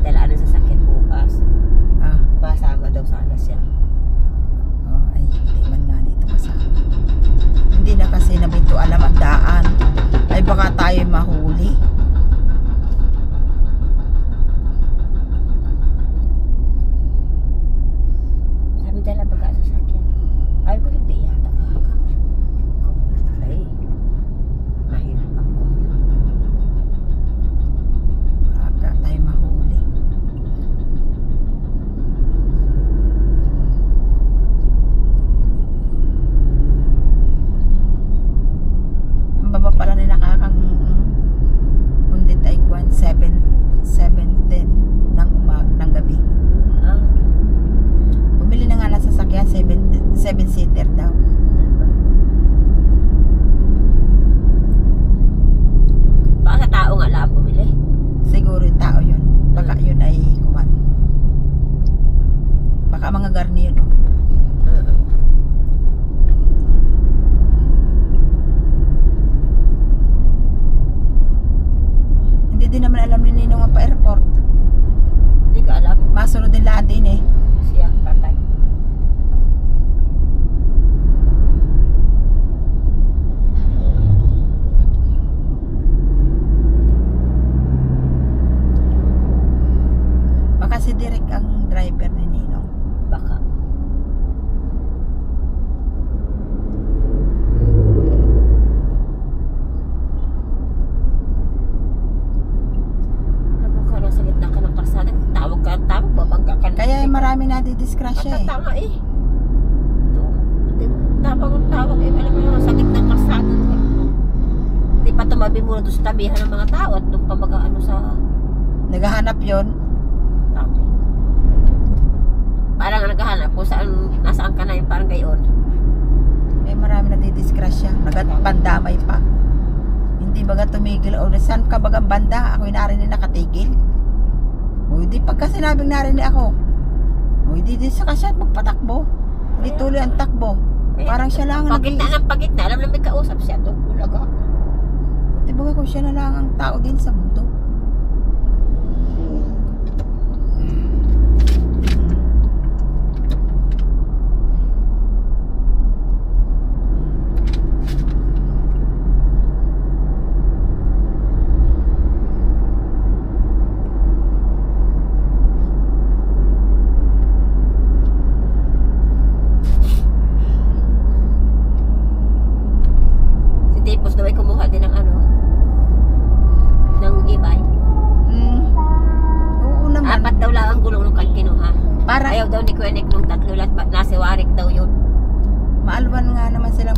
dalaan sa sakit bukas. Masama daw sana siya. Ay, hindi man na nito kasama. Hindi na kasi namin to alam ang daan. Ay baka tayo mahuli. Sabi dala baga sa sakyan. Ay ko hindi yata kaka. Ay. Mahirap ako. Baka tayo mahuli. Ang baba pala ni nakakang undit ay 7:10 ng gabi. Ah. Bumili na nga lang sa sasakyan, 7-seater daw. Baka sa tao nga lang bumili. Siguro yung tao yun. Baka yun ay kuwan. Baka mga garni yun. Hindi din naman alam ni Ninong ang pa-airport. Hindi ko alam. Masunod din lahat din eh. Siya patay. Baka si Derek ang driver ni Ninong. Baka. Alam mo ka lang sa gitna ka ng kalsada. Tawag ka, babangga ka. Kaya maraming nadidiskrasya eh. Matatama eh. Tawag eh. Alam mo naman sa gitna ng kalsada. Hindi pa tumabi muna doon sa tabihan ng mga tao at doon pa mag-ano sa Naghahanap yon. tama. Parang naghahanap kung saan, nasaan ka na yung parang gayon. May marami nadidiskrasya. Pandamay pa. Hindi baga tumigil. O saan ka bagang banda? Ako'y narinig nakatigil. O di pagka sinabing narinig ako. O di sa kasyat magpatakbo. Di tuloy ang takbo. Parang siya lang ang pagitna ng pagitna. Alam na may kausap siya doon. Ulaga. Di baga kung siya na lang ang tao din sa mundo. Tapos daw ay kumuha din ng ano ng e-bike. Oo naman. 4 daw lang ang gulong ng kinuha. Para Ayaw daw ni Kuya Nick nung 3 lahat nasiwarik daw yun. maalwan nga naman sila